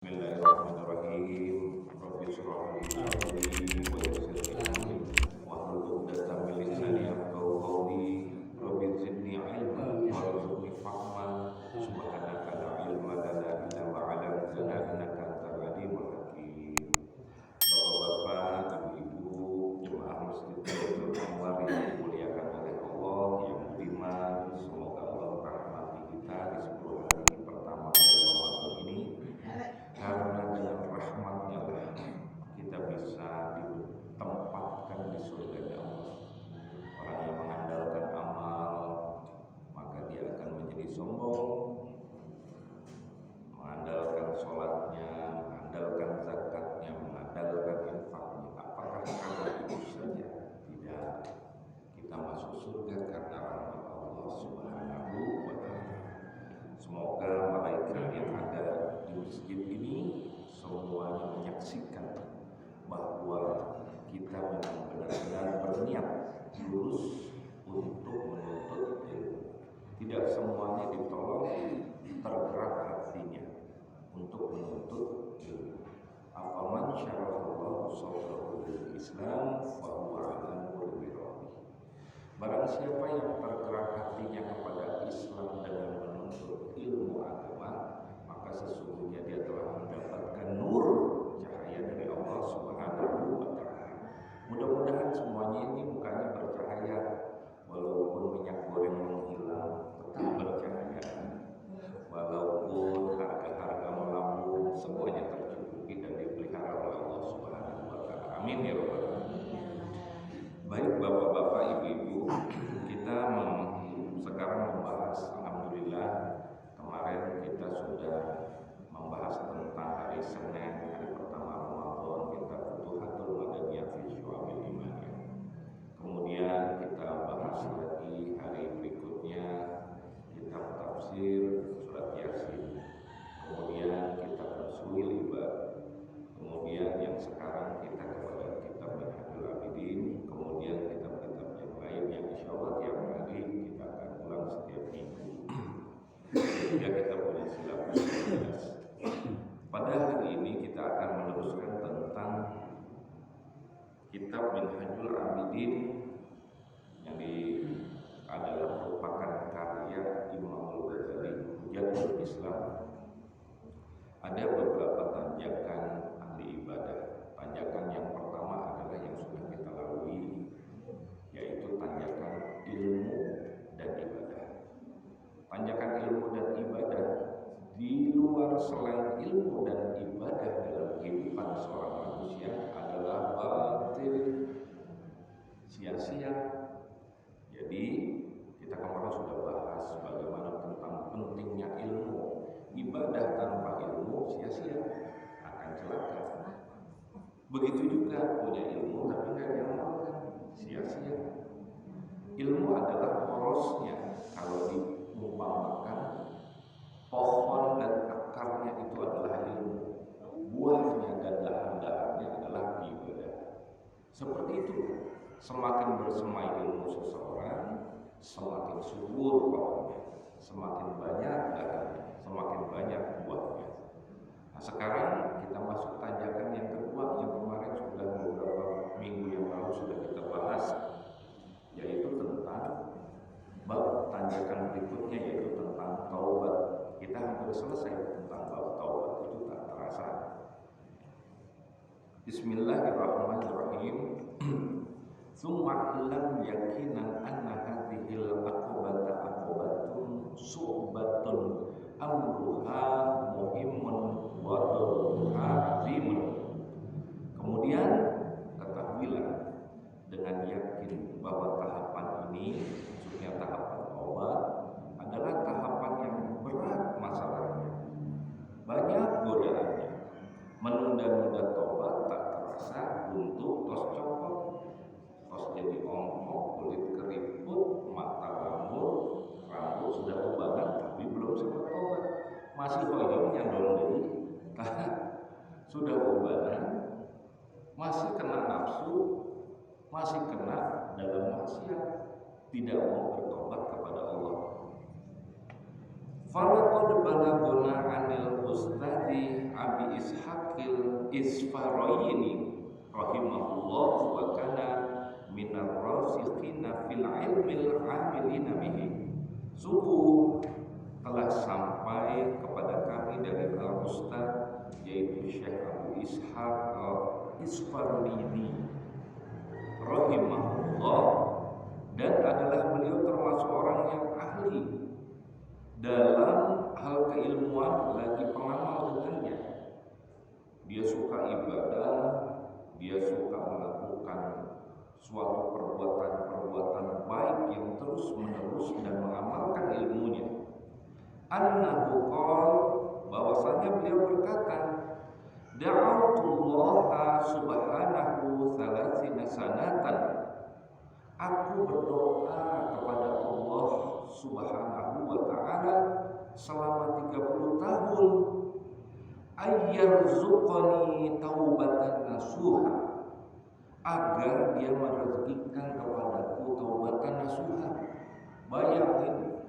Bismillahirrahmanirrahim. Rabbi shrah li sadri wa yassir li amri wahlul 'uqdatam min lisani yafqahu qawli. Rabbi zidni ilman warzuqni fahman. Subhanaka la ilma lana illa ma 'allamtana innaka antal alimul hakim. Bapak-bapak, ibu-ibu, jemaah Masjid Baitul Anwar yang dimuliakan oleh Allah yang beriman, semoga Allah merahmati kita di 10 hari pertama bulan Ramadan ini. Karena dengan rahmatnya lah kita bisa ditempatkan di surga Allah. Orang yang mengandalkan amal maka dia akan menjadi sombong, mengandalkan sholatnya, mengandalkan zakatnya, mengandalkan infaknya. Apakah karena itu saja? Tidak. Kita masuk surga karena rahmat Allah Subhanahu wa ta'ala. Semoga malaikat yang ada di masjid ini semuanya menyaksikan bahwa kita memang benar-benar berniat lurus untuk menuntut ilmu. Tidak semuanya ditolong tergerak hatinya untuk menuntut ilmu. Afaman syarahallahu sadrahu lil Islam fa huwa 'ala nuril min rabbih. Barang siapa yang tergerak hatinya kepada Islam dengan menuntut ilmu agama, maka sesungguhnya dia telah mendapatkan nur, cahaya dari Allah Subhanahu wa ta'ala. Mudah-mudahan semuanya ini mukanya bercahaya, walaupun minyak goreng menghilang tetap bercahaya, walaupun harga-harga melambung semuanya tercukupi dan dipelihara oleh Allah Subhanahu wa ta'ala. Amin ya rabbal alamin. Baik bapak-bapak, ibu-ibu, kita sekarang membahas, alhamdulillah kemarin kita sudah membahas tentang hari Senin, hari pertama Ramadan, kita Futuhatul Madaniyah fi Syu'abil Iman. Kemudian kita bahas lagi hari berikutnya kitab tafsir surat Yasin. Kemudian kita Ushul Ibad. Kemudian yang sekarang kita kepada kitab Minhajul Abidin. Kemudian kitab-kitab yang lain yang insyaallah tiap hari kita akan ulang setiap minggu. Sehingga kita punya silabus 12. Pada hari ini kita akan meneruskan tentang kitab Minhajul Abidin yang adalah merupakan karya Imam Al-Ghazali, Hujjatul Islam. Ada beberapa tanjakan ahli ibadah. Tanjakan yang pertama adalah yang sudah kita lalui, yaitu tanjakan ilmu dan ibadah. Tanjakan ilmu dan ibadah di luar selain ilmu dan ibadah dalam kehidupan seorang manusia adalah batil, sia-sia. Jadi kita kemarin sudah bahas bagaimana tentang pentingnya ilmu. Ibadah tanpa ilmu sia-sia, akan celaka. Begitu juga punya ilmu tapi nggak diamalkan, sia-sia. Ilmu adalah porosnya. Kalau diumpamakan pohon dan akarnya itu adalah ilmu, buahnya dan dahan-dahannya adalah ibadah. Seperti itu. Semakin bersema ilmu seseorang, semakin subur pohonnya, semakin banyak dahannya, semakin banyak buahnya. Nah, sekarang kita masuk tanjakan yang kedua yang kemarin sudah beberapa minggu yang lalu sudah kita bahas, yaitu tentang bab tanjakan berikutnya, yaitu tentang taubat. Kita hampir selesai tentang bab taubat, itu tak terasa. Bismillahirrahmanirrahim. Summa lam yakinan anna hadhil aqobata aqobatun su'batun amruha muhimmun wa daruha azimun. Kemudian ketahuilah dengan yakin bahwa tahapan ini, maksudnya tahapan taubat, adalah tahapan yang berat masalahnya, banyak godaannya. Menunda-nunda taubat tak terasa untuk tos copot, tos jadi ongkok, kulit keriput, mata lamur, rambut sudah ubanan tapi belum sempat taubat, masih hoyongnya dong, sudah ubanan, masih kena nafsu, masih kena dalam maksiat, tidak mau bertobat kepada Allah. Falaqad balagona anil ustadi Abi Ishaqil Isfaraini rahimahullah wa kana minar rasikhina fil ilmil amilina bihi. Sungguh telah sampai kepada kami dari Al-Ustaz yaitu Syekh Abu Ishaq Isfaraini rahimahullah, dan adalah beliau termasuk orang yang ahli dalam hal keilmuan lagi pengamal dengannya. Dia suka ibadah, dia suka melakukan suatu perbuatan-perbuatan baik yang terus menerus dan mengamalkan ilmunya. Annahu qala, bahwasanya beliau berkata, da'autullaha subhanahu thalathina sanatan, aku berdoa kepada Allah subhanahu wa ta'ala selama 30 tahun, ayyarzuqani taubatan nasuha, agar dia merezekikan kepadaku taubatan nasuha. Bayangin,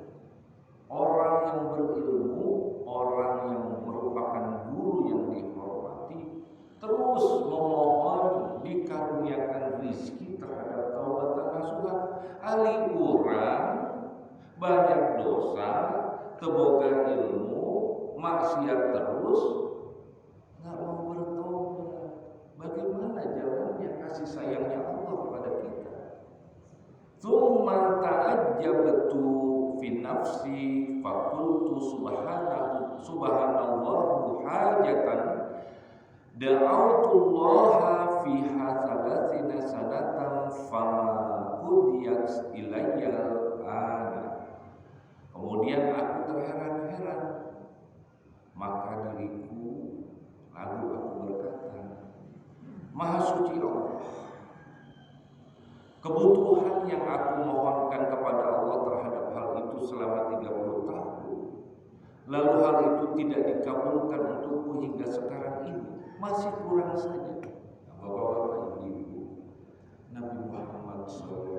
orang yang berilmu, orang yang merupakan guru yang dihormati, terus memohon dikaruniakan rizki terhadap taubatan nasuha. Ali urang banyak dosa, teboga ilmu, maksiat terus, nggak mau bertobat. Bagaimana jalannya kasih sayangnya Allah kepada kita? Tsumma ta'ajjabtu fi nafsi faqultu subhanallahu hajatan da'autullaha fiha thalathina sanatan fama qudiyat ilayya ana. Kemudian aku terheran-heran, maka diriku, lalu aku berkata, Maha suci Allah, kebutuhan yang aku mohonkan kepada Allah terhadap hal itu selama 30 tahun, lalu hal itu tidak dikabulkan untukku hingga sekarang ini, masih kurang saja. Bapak-bapak, ibu-ibu, Nabi Muhammad SAW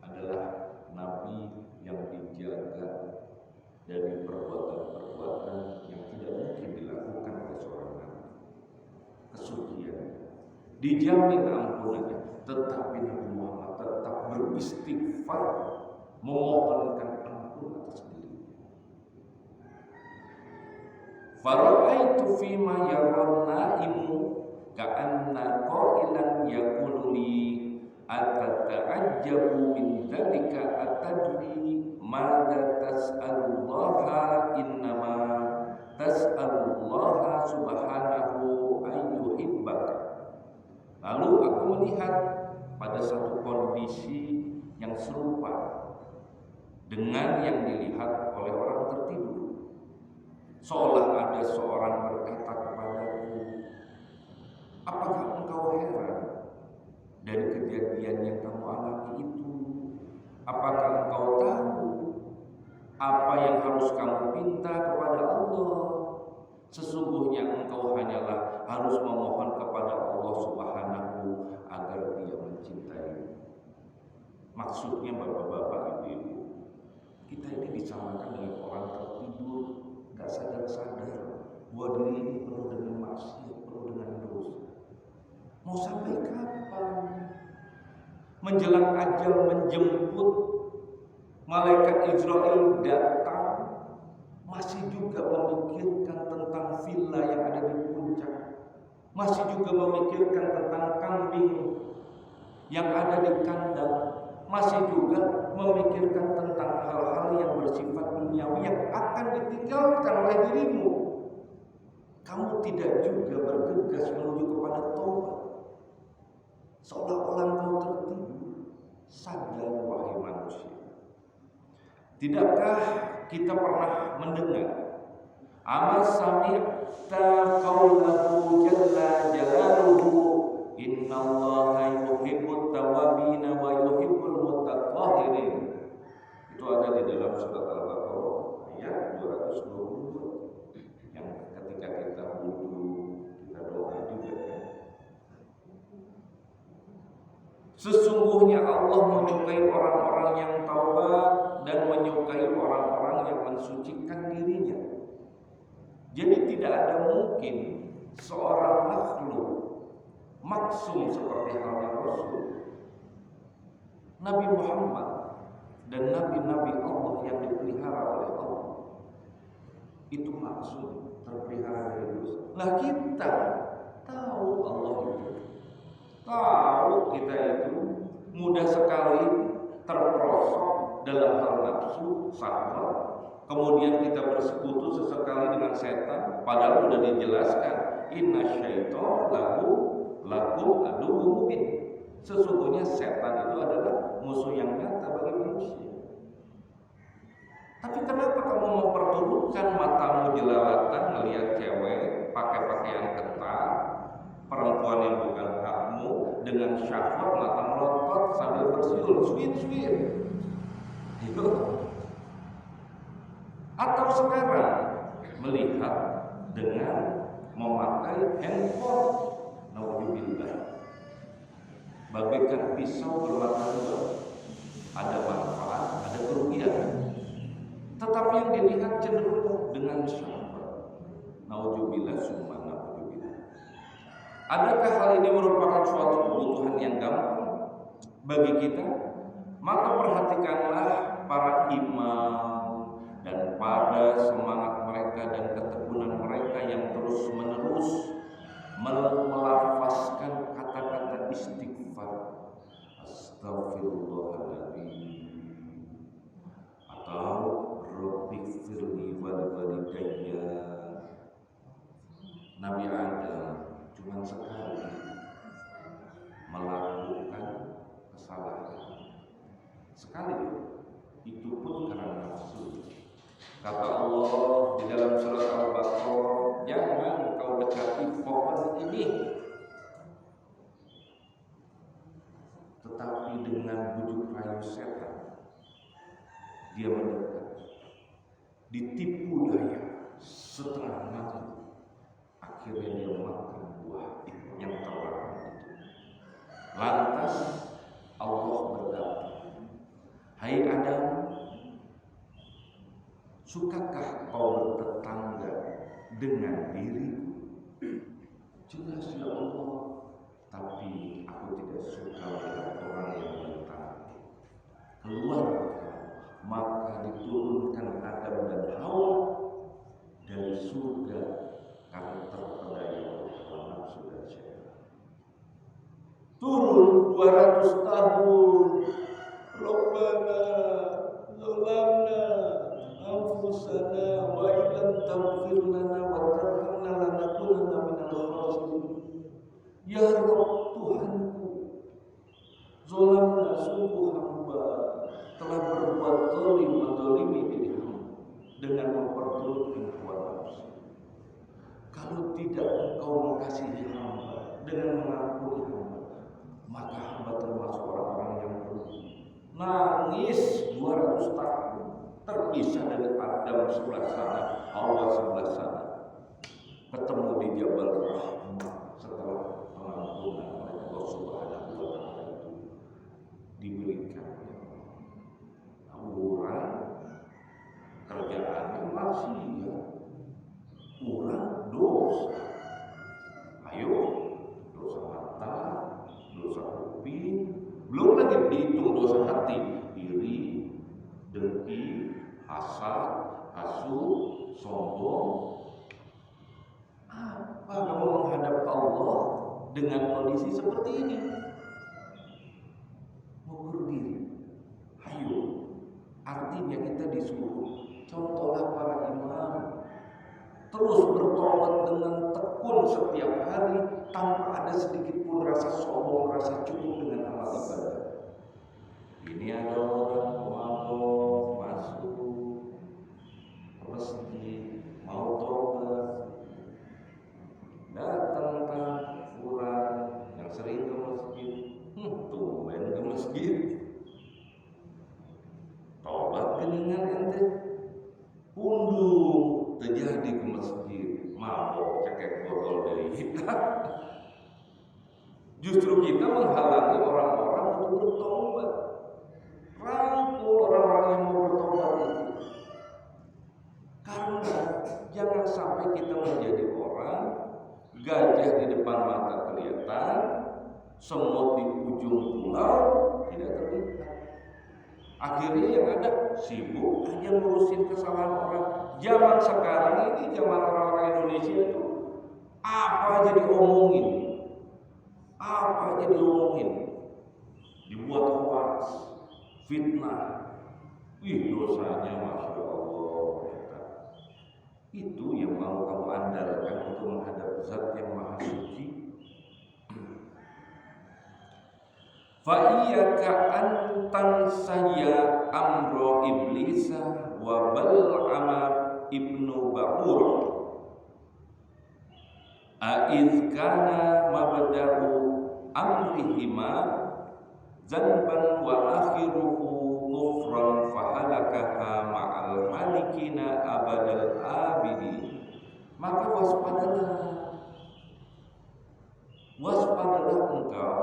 adalah Nabi yang dijaga dari perbuatan-perbuatan yang tidak mungkin dilakukan oleh seorang Nabi. Kesucian, dijamin ampunannya, tetapi Nabi Muhammad tetap beristighfar, memohonkan ampun atas dirinya. Fara'aitu fima yaran naimu ka'anna qailan yaqulu li atata'ajjabu min dzalika atadri madza tas'alullaha innama tas'alullaha subhanahu ayyuhibbaka. Lalu aku melihat pada satu kondisi yang serupa dengan yang dilihat oleh orang tertidur. Seolah ada seorang berkata kepadaku, apakah engkau heran dari kejadian yang kamu alami itu? Apakah engkau tahu apa yang harus kamu minta kepada Allah? Sesungguhnya engkau hanyalah harus memohon kepada Allah Subhanahu agar Dia mencintai. Maksudnya bapak-bapak, ibu-ibu, kita ini disamakan dengan orang tertidur, gak sadar-sadar bahwa diri ini penuh dengan maksiat, penuh dengan dosa. Mau sampai kapan? Menjelang ajal menjemput, malaikat Israel datang, masih juga memikirkan tentang villa yang ada di puncak, masih juga memikirkan tentang kambing yang ada di kandang, masih juga memikirkan tentang hal-hal yang bersifat duniawi yang akan ditinggalkan oleh dirimu. Kamu tidak juga bergegas menuju kepada taubat, seolah-olah kau tertidur. Sadar wahai manusia, tidakkah kita pernah mendengar amal sami'ta qaulahu jalla jalaluhu innallaha yuhibbut tawwabina wa yuhibbul mutatahhirin. Itu ada di dalam surat Al-Baqarah ayat 222 yang ketika kita wudu kita doa juga kan. Sesungguhnya Allah menyukai orang-orang yang taubat dan menyukai orang-orang yang mensucikan dirinya. tidak ada mungkin seorang makhluk maksum seperti halnya Rasul, Nabi Muhammad dan nabi-nabi Allah yang dipelihara oleh Allah itu maksum, terpelihara dari dosa. Nah kita tahu Allah itu, tahu kita itu mudah sekali terperosok dalam hal nafsu, syahwat. Kemudian kita bersekutu sesekali dengan setan, padahal sudah dijelaskan inna syaitan lakum aduwwun mubin. Sesungguhnya setan itu adalah musuh yang nyata bagi manusia. Tapi kenapa kamu memperturutkan matamu jelalatan melihat cewek pakai pakaian ketat, perempuan yang bukan hakmu, dengan syahwat mata melotot sambil bersiul swir-swir itu? Atau sekarang melihat dengan memakai handphone, naudzubillah, bagaikan pisau bermata dua, ada manfaat, ada kerugian. Tetapi yang dilihat cenderung dengan syahwat, naudzubillah summa naudzubillah. Adakah hal ini merupakan suatu kebutuhan yang gampang bagi kita? Maka perhatikanlah para imam dan pada semangat mereka dan ketekunan mereka yang terus-menerus melafazkan kata-kata istighfar, astagfirullahaladzim, atau rabbighfirli walidayya. Nabi Adam cuma sekali melakukan kesalahan, sekali, itu pun karena nafsu. Kata Allah di dalam surat Al-Baqarah, jangan kau dekati pohon ini, tetapi dengan bujuk rayu setan dia mendekat, ditipu daya setengah mati, akhirnya dia makan buah yang terlarang itu. Lantas Allah berkata, hai Adam, sukakah kau bertetangga dengan diriku? Jelas ya Allah, tapi aku tidak suka melihat orang yang bertetangga. Keluar, maka diturunkan Adam dan Hawa dari surga karena terpedaya oleh hawa nafsu dan syaitan. Turun 200 tahun. Rabbana zalamna anfusana wa illam taghfir lana wa tarhamna lanakunanna minal khasirin. Ya Rabb, Tuhanku, zalamna, sungguh hamba telah berbuat zalim, menzalimi diri hamba dengan memperturutkan hawa nafsu. Kalau tidak Engkau mengasihi hamba dengan mengampuni hamba, maka hamba termasuk orang-orang yang rugi. Nangis 200 tahun, terpisah dari Adam sebelah sana, Hawa sebelah sana, ketemu di Jabal Rahmah setelah pengampunan oleh Allah Subhanahu wa Ta'ala itu diberikan. Orang kerjaannya masih ya, orang dosa. Ayo, dosa mata, dosa kuping, belum lagi dihitung dosa hati, iri, dengki, hasad, hasud, sombong. Apa kamu menghadap Allah dengan kondisi seperti ini? Mengukur diri. Ayo, artinya kita disuruh contohlah para imam, terus bertobat dengan tekun setiap hari tanpa ada sedikit pun rasa sombong, rasa cukup dengan amal ibadah. Ini ada orang mabuk masuk ke masjid, mau tobat, datang orang yang sering ke masjid, tumben ke masjid, tobat keningan ente, undung terjadi ke masjid, mabok cekek botol dari kita. Justru kita menghalangi orang-orang untuk bertobat, rangkul orang-orang yang mau bertobat itu. Karena jangan sampai kita menjadi gajah di depan mata kelihatan, semut di ujung pulau tidak terlihat. Akhirnya yang ada sibuk aja ngurusin kesalahan orang. Zaman sekarang ini, zaman orang-orang Indonesia itu apa aja diomongin, apa aja diomongin, dibuat hoax, fitnah. Dosanya Masya Allah. Itu yang mau kamu andalkan untuk menghadap Zat yang Maha Suci. Fa'iyaka an tansaya amro iblisa wa bal'ama ibnu ba'ur a'idh kana mabda'u amrihima zanban wa akhiruhu kufran fahalakaha ma'al halikina abadal abidi. Maka waspadalah engkau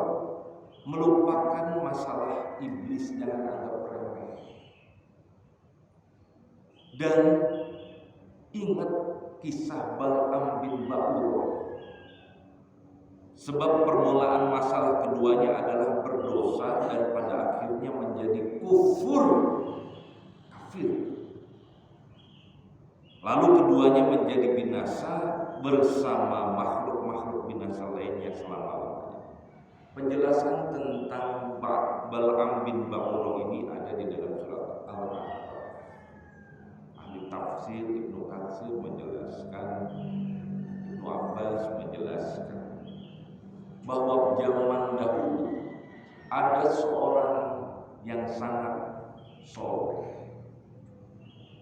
melupakan masalah iblis, jangan anggap remeh. Dan ingat kisah Bal'am bin Ba'ur. Sebab permulaan masalah keduanya adalah berdosa dan pada akhirnya menjadi kafir. Lalu keduanya menjadi binasa bersama makhluk-makhluk binasa lainnya selama-lamanya. Penjelasan tentang Bal'am bin Ba'ur ini ada di dalam surat Al-A'raf. Ahli tafsir Ibnu Katsir menjelaskan, Ibnu Abbas menjelaskan bahwa zaman dahulu ada seorang yang sangat soleh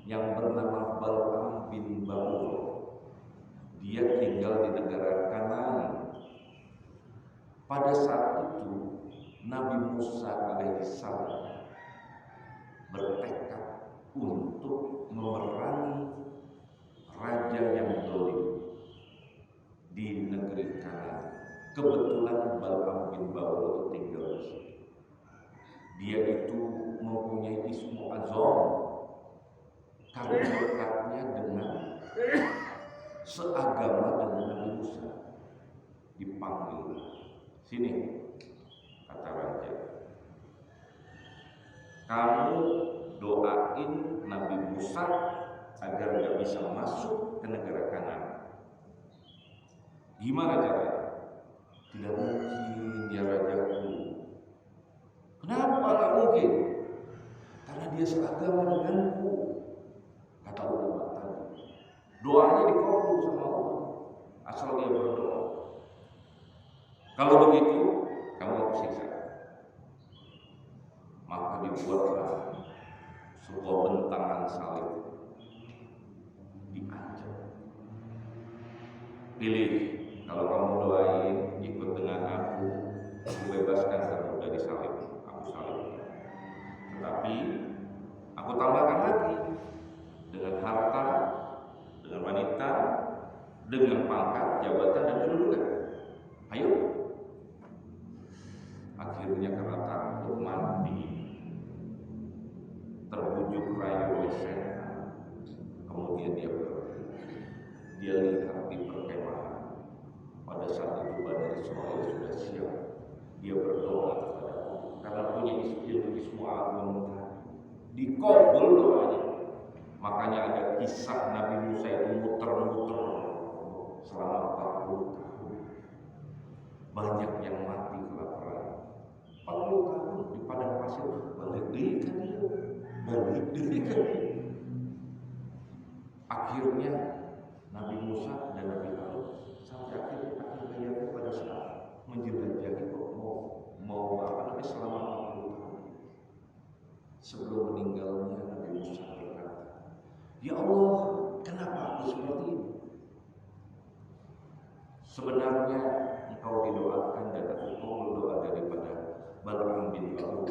yang bernama Bal'am bin Ba'ur. Dia tinggal di negara Kanaan. Pada saat itu Nabi Musa alaihissalam bertekad untuk memerangi raja yang zalim di negeri Kanaan. Kebetulan Bal'am bin Ba'ur tinggal di situ. Dia itu mempunyai ismu azam karena dekatnya dengan seagama dengan Nabi Musa. Dipanggil, sini, kata raja, kamu doain Nabi Musa agar gak bisa masuk ke negara Kanaan. Gimana caranya? Tidak mungkin ya rajaku. Kenapa gak mungkin? Karena dia seagama denganku, kata ulama tadi. Doanya dikabul sama Allah asal dia berdoa. Kalau begitu, kamu aku siksa. Maka dibuatlah sebuah bentangan salib, diancam. Pilih, kalau kamu doain ikut dengan aku bebaskan kamu dari salib, aku salib. Tetapi aku tambahkan lagi dengan harta, dengan wanita, dengan pangkat, jabatan dan kedudukan. Ayo. Akhirnya karena takut mati, terbujuk rayu oleh setan, kemudian dia pergi. Dia lihat di perkemahan. Pada saat itu Bani Israil sudah siap. Dia berdoa kepada Allah karena punya ismu agung tadi. Dikabul doanya. Makanya ada kisah Nabi Musa itu muter-muter selama 40 tahun. Banyak yang mati kelaparan. 40 tahun di padang pasir, balik diri kan dia. Akhirnya Nabi Musa dan Nabi Harun sampai akhir hayatnya pada saat menjelajahi mau selama 40 tahun. Sebelum meninggalnya Nabi Musa berkata, ya Allah, kenapa aku seperti ini? Sebenarnya engkau didoakan dan aku berdoa daripada Bal'am bin Ba'ur.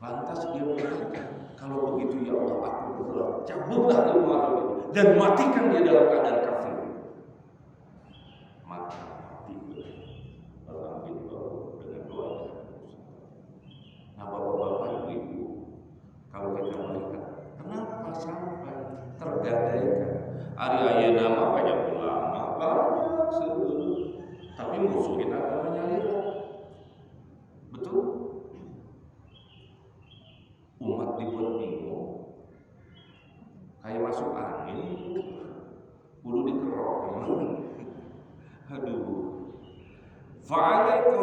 Lantas dia mengatakan, kalau begitu ya Allah, aku berdoa, cabutlah ilmu agama dan matikan dia dalam keadaan kafir. Maka mati Bal'am bin Ba'ur dengan doa Nabi Musa. Nah, bapak-bapak, ibu-ibu, kalau kita melihat kenapa sampai tergadaikan hari ayeuna mah banyak ulama banyak tapi musuhin agamanya lira. Betul? Umat dibuat bingung, kayak masuk angin, bulu dikerok. Aduh. Fa'alaika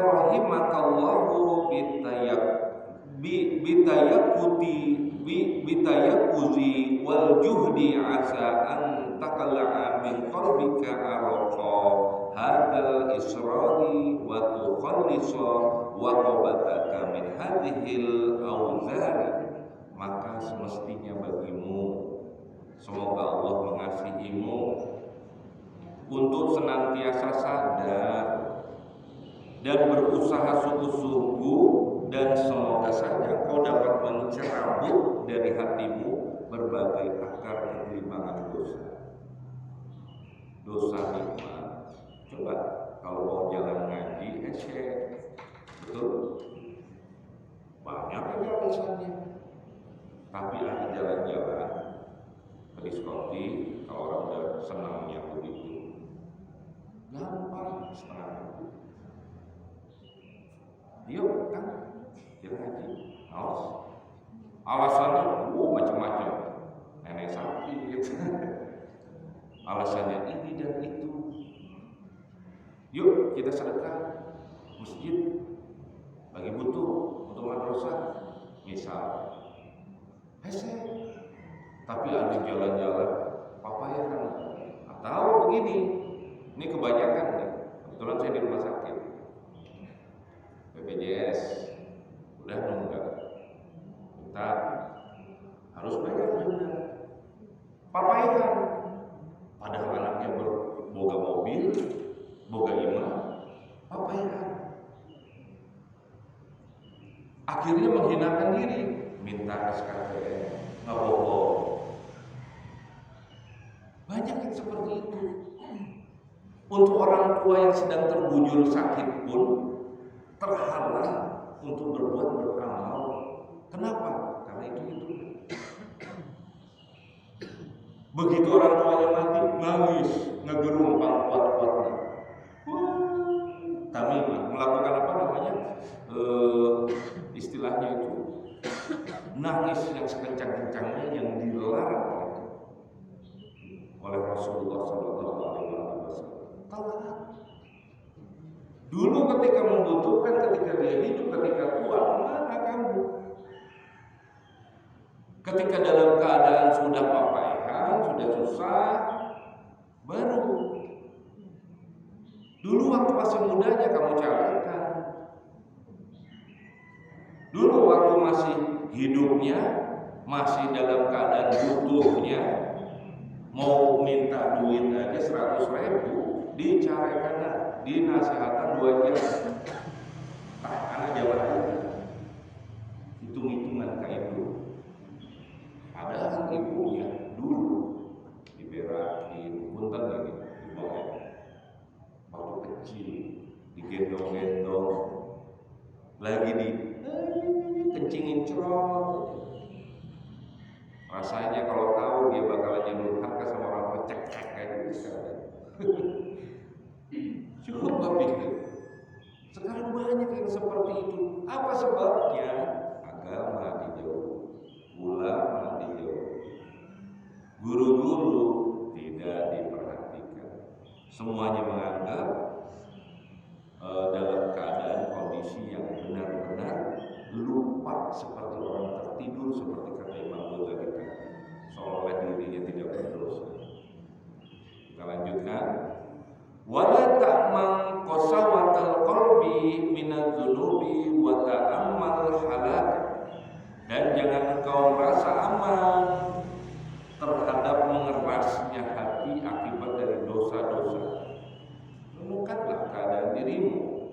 rahimakallahu bitayakuzi wal juhdi asa an taqla'a min qalbika araqa hadal israri wa tukhallisa wa qabataka min hadhil awzari. Maka semestinya bagimu, semoga Allah mengasihimu, untuk senantiasa sadar dan berusaha sungguh-sungguh, dan semoga saja kau dapat mencerabut dari hatimu berbagai akar kegelimangan dosa. Dosa nikmat. Coba kalau mau jalan ngaji, betul? Banyak aja alasannya. Tapi ada jalan-jalan ke diskotik, kalau orang udah senangnya begitu, gampang setengah. Yuk kan, kita ngaji, awas. Alasannya, macam-macam. Nenek sakit, alasannya ini dan itu. Yuk kita sedekah masjid, bagi butuh untuk madrasah, misal. Tapi ada jalan-jalan papayan atau begini. Ini kebanyakan nih. Kebetulan saya di rumah sakit. BPJS udah nunggak. Kita harus bayar juga. Papayan. Padahal anaknya boga mobil, boga imah, papayan. Akhirnya menghinakan diri, minta SKPN, nggak bohong. Banyak yang seperti itu. Untuk orang tua yang sedang terbujur sakit pun terhalang untuk berbuat beramal. Kenapa? Karena itu. Begitu orang tuanya mati, nangis, ngegerumpang kuat-kuatnya. Tamimah melakukan apa namanya? Istilahnya itu nangis yang sekencang-kencangnya yang dilarang oleh Rasulullah SAW. Dulu ketika membutuhkan, ketika dia hidup, ketika tua, kemana kamu? Ketika dalam keadaan sudah papaihan, sudah susah, baru. Dulu waktu masih mudanya kamu carikan. Dulu waktu masih hidupnya, masih dalam keadaan butuhnya, mau minta duit aja 100.000, dicarikan, dinasihatan 2 jam. Anak jawab aja. Hitung-hitungan kayak itu. Padahal ibunya dulu diberakin, punten lagi, dibawa waktu kecil, digendong-gendong, lagi kencingin cerot. Rasanya kalau tahu dia bakalan durhaka sama orang tua, cek kayak gitu. Cukup gak pikir. Sekarang banyak yang seperti itu. Apa sebabnya? Agama dijauh, ulama dijauh, guru-guru tidak diperhatikan. Semuanya menganggap dalam keadaan kondisi yang benar-benar lupa, seperti orang tertidur, seperti kata Imam Ghazali tadi, seolah dirinya tidak berdosa. Kita lanjutkan. Wala ta'man qasawatal qalbi minadz-dzunubi wa ta'ammal halak. Dan jangan engkau merasa aman terhadap mengerasnya hati akibat dari dosa-dosa. Renungkanlah keadaan dirimu.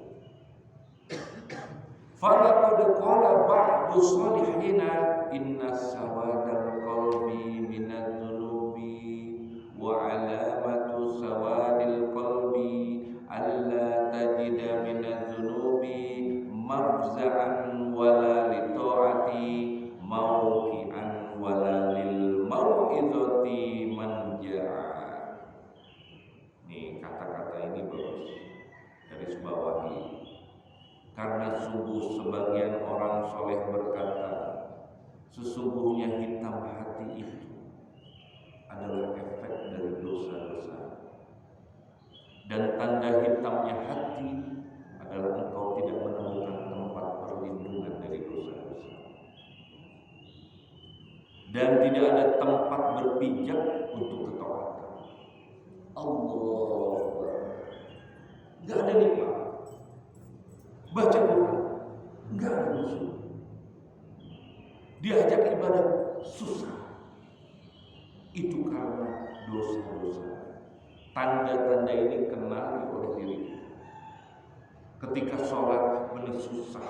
Falaqad qala ba'du shalihina inna sawadal qalbi minadz-dzunubi wa 'alamatu sawadil qalbi alla tajida minadz-dzunubi mafza'an wala li ta'ati mawqi'an wala lil mau'izati dan tidak ada tempat berpijak untuk ketaatan. Allah, nggak ada nikmat. Baca Quran, nggak ada musuh. Diajak ibadah susah. Itu karena dosa-dosa. Tanda-tanda ini kenali oleh diri. Ketika sholat benar susah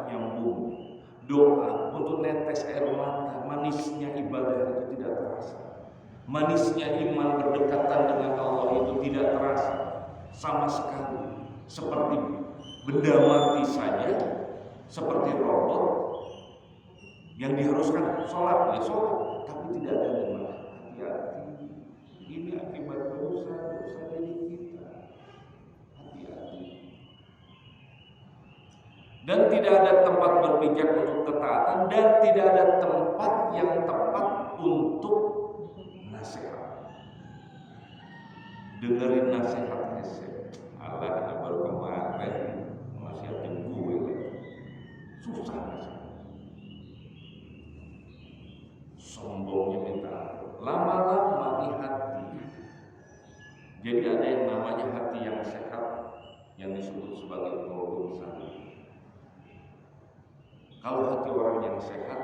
nyambung. Doa untuk netes air mata, manisnya ibadah itu tidak terasa. Manisnya iman berdekatan dengan Allah itu tidak terasa sama sekali. Seperti benda mati saja, seperti robot yang diharuskan sholat, ya sholat, tapi tidak ada nikmat. Hati-hati, ini akibat dosa diri kita. Hati-hati. Dan tidak ada tempat berpijak untuk ketaatan, dan tidak ada tempat yang tepat untuk nasihat. Dengerin nasihat hese. Allah, baru kemarin nasihatin gue, susah nasihat. Sombongnya minta, lama-lama di hati. Jadi ada yang namanya hati yang sehat, yang disebut sebagai qalbun salim. Kalau hati orang yang sehat,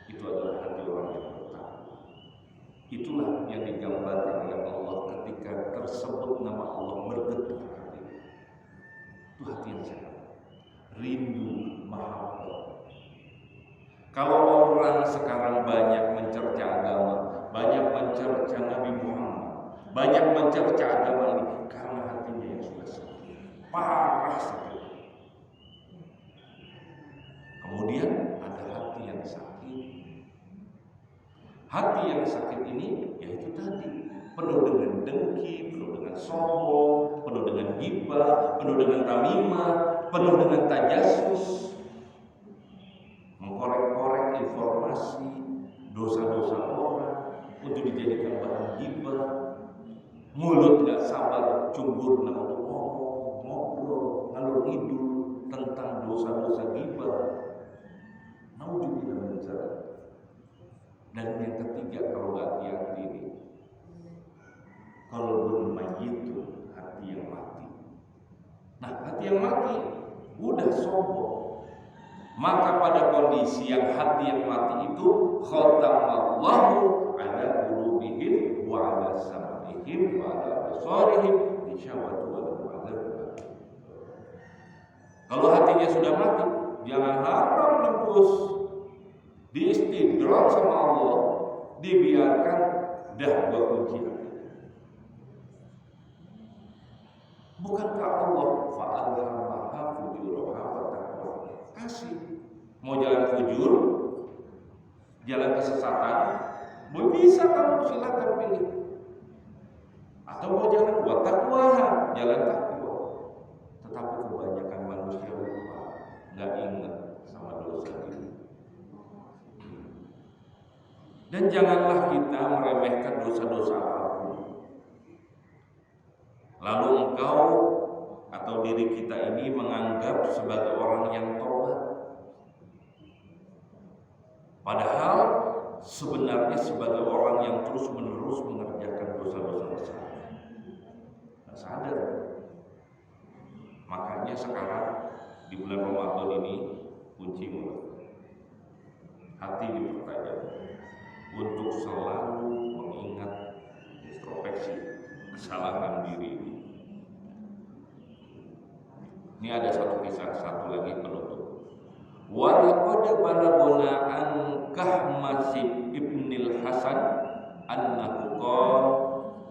itu adalah hati orang yang bertakwa. Itulah yang digambarkan oleh Allah ketika tersebut nama Allah bergetar hati. Itu hati yang sehat, rindu, mahabbah. Kalau orang sekarang banyak mencerca agama, banyak mencerca Nabi Muhammad, banyak mencerca agama ini, karena hatinya yang sudah sakit, parah sakit. Kemudian ada hati yang sakit. Hati yang sakit ini yaitu tadi, penuh dengan dengki, penuh dengan sombong, penuh dengan ghibah, penuh dengan tamimah, penuh dengan tajasus, mengkorek-korek informasi dosa-dosa orang untuk dijadikan bahan ghibah. Mulut gak sabar cumbur untuk ngomong, ngobrol, ngalur ngidul tentang dosa-dosa ghibah. Naudzubillah min dzalik. Dan yang ketiga, kalau gak hati-hati ini, kalau bermayitun, hati yang mati. Nah, hati yang mati udah sombong. Maka pada kondisi yang hati yang mati itu, khatamallahu ala qulubihim wa ala sam'ihim wa ala absarihim ghishawatun wa lahum adzabun. Kalau hatinya sudah mati, jangan harap nembus, diistidrak sama Allah, dibiarkan dah berujian. Bukankah Allah fa'alhamaha fujuraha wa taqwa? Kasih. Mau jalan fujur, jalan kesesatan, bisa kamu silakan pilih. Atau mau jalan wa taqwaha, jalan takwa. Tetapi kebanyakan manusia lupa, enggak ingat sama dosa ini. Dan janganlah kita meremehkan dosa-dosa apapun. Lalu engkau atau diri kita ini menganggap sebagai orang yang tobat. Padahal sebenarnya sebagai orang yang terus-menerus mengerjakan dosa-dosa besar. Tidak sadar. Makanya sekarang di bulan Ramadan ini kunci mulut. Hati dipertajam untuk selalu mengingat introspeksi kesalahan diri ini. Ini ada satu kisah, satu lagi penutup. Wa laqad balaguna an Kahmasib ibnil Hasan annahu qala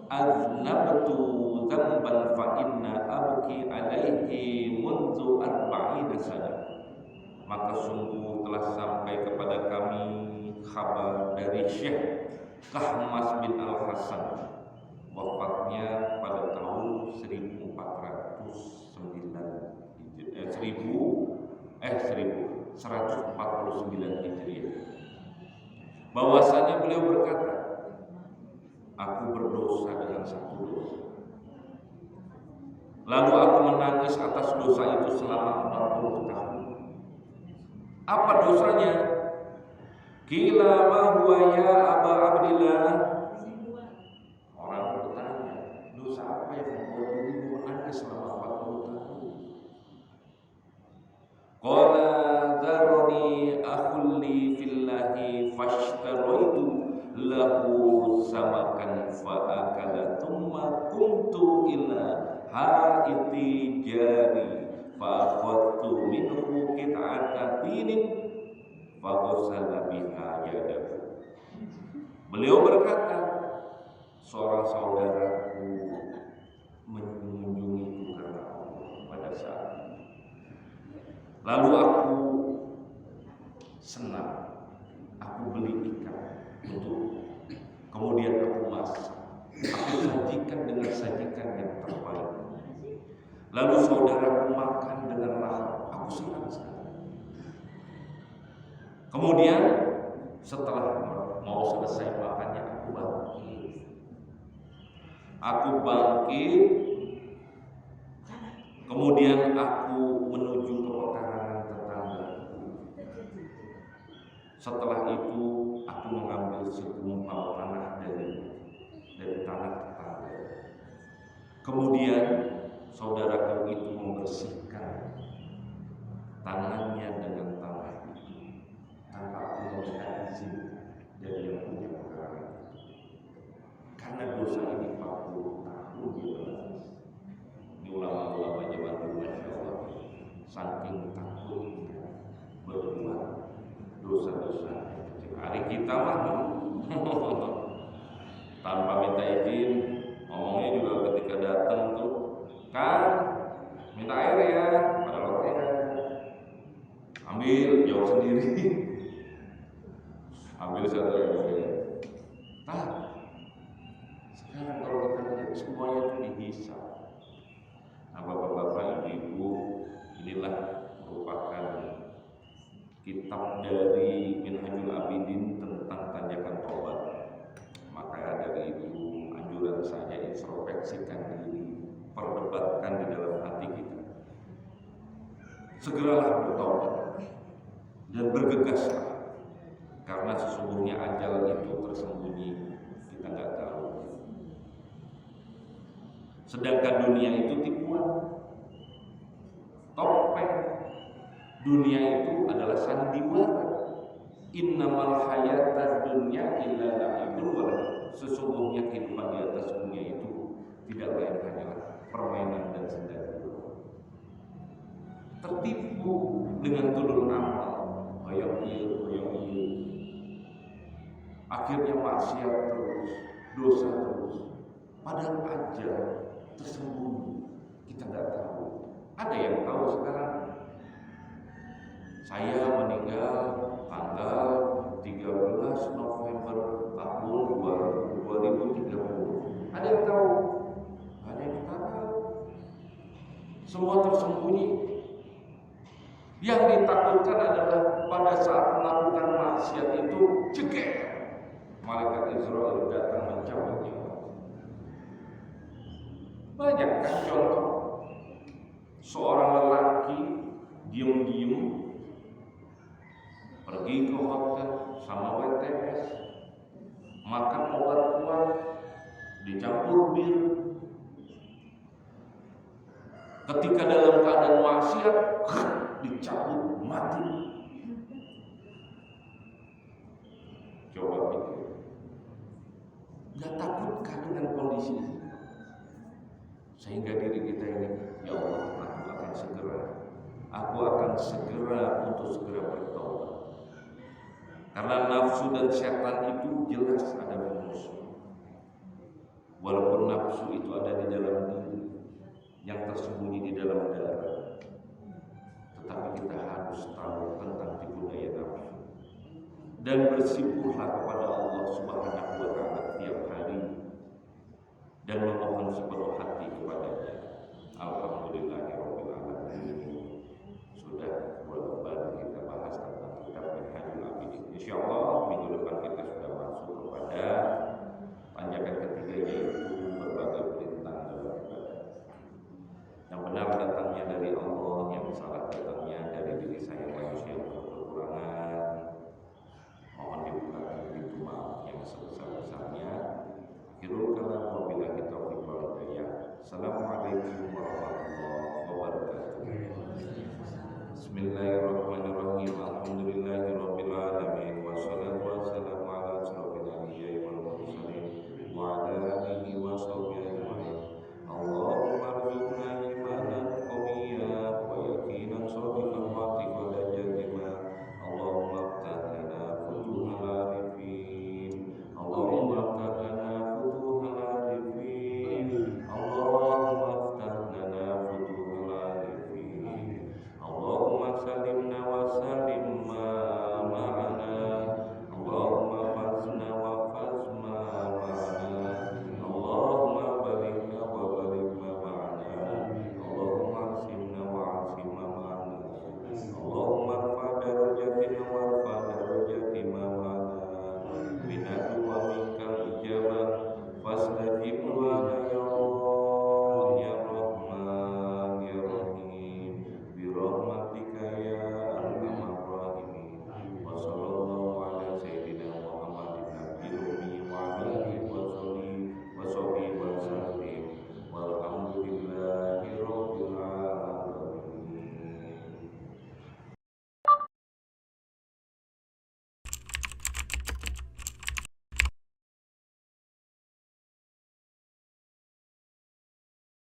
aznabtu dzamban fa inna abki alaihi munzu 40 sana. Maka sungguh telah sampai kepada kami kabar dari Syekh Kahmas bin Al-Hasan, wafatnya pada tahun 1149 Hijriah. Bahwasanya beliau berkata, aku berdosa dengan satu dosa. Lalu aku menangis atas dosa itu selama 40 tahun. Apa dosanya? Qila ma huwa ya Aba Abdillah. Orang bertanya, dosa apa yang membuat dirimu menangis selama 40 tahun? Qala dzarani akhulli fillahi fashtaraitu lahu samakan fa'akala thumma qumtu ila haiti jari fa'akhadtu minhu qit'ata tinin faghassala biha yadahu. Beliau berkata, seorang saudaraku mengunjungiku karena Allah pada saat itu. Lalu aku senang, aku beli ikan untuk, kemudian aku masak, aku sajikan dengan sajikan yang terbaik. Lalu saudaraku makan dengan lahap, aku senang sekali. Kemudian setelah mau selesai makannya, aku bangkit, kemudian aku menuju ke pekarangan tetangga. Setelah itu aku mengambil segumpal tanah dari tanah tetangga. Kemudian saudaraku itu membersihkan tangannya dengan tanah itu tanpa aku meminta izin dari yang punya pekarangan. Karena dosa ini 40 tahun dia menangis. Ini ulama-ulama zaman dulu, Masya Allah, saking takutnya berbuat dosa-dosa kecil. Hari kita mah tanpa minta izin, ngomongnya juga ketika datang tuh, kan minta air ya, padahal orangnya ambil, jawab sendiri. Ambil satu ya. Sekarang kalau kita lihat semuanya itu dihisab. Nah, bapak-bapak, ibu-ibu, inilah merupakan kitab dari Minhajul Abidin tentang tanjakan tobat. Maka dari itu anjuran saya, introspeksikan diri, perdebatkan di dalam hati kita. Segeralah bertobat dan bergegaslah, karena sesungguhnya ajal itu tersembunyi, kita nggak tahu. Sedangkan dunia itu tipuan, topeng. Dunia itu adalah sandiwara. Innamal hayatad dunya illa la'ibun wa lahu. Sesungguhnya kehidupan di atas dunia itu tidak lain hanyalah permainan dan senda gurau. Tertipu dengan tulul amal, hoyong iya. Akhirnya maksiat terus, dosa terus. Padahal ajal tersembunyi, kita nggak tahu. Ada yang tahu sekarang? Saya meninggal tanggal 13 November tahun 2030. Ada yang tahu? Ada yang tahu? Semua tersembunyi. Yang ditakutkan adalah pada saat melakukan maksiat itu, cekek, malaikat Israel datang mencabut nyawa. Banyak kan contoh seorang lelaki diem-diem pergi ke hotel sama WTS, makan obat kuat dicampur bir. Ketika dalam keadaan maksiat dicabut, mati. Coba pikir, nggak takutkah dengan kondisi ini? Sehingga diri kita ini, ya Allah, aku akan segera untuk segera bertobat. Karena nafsu dan setan itu jelas ada musuh. Walaupun nafsu itu ada di dalam diri, yang tersembunyi di dalam darah, tetapi kita harus tahu tentang tipu daya nafsu dan bersyukurlah kepada Allah Subhanahu wa Ta'ala tiap hari dan memohon sepenuh hati kepadanya. Alhamdulillahirabbil alamin. Sudah bulan kita bahas tentang kitab Minhajul Abidin. Insyaallah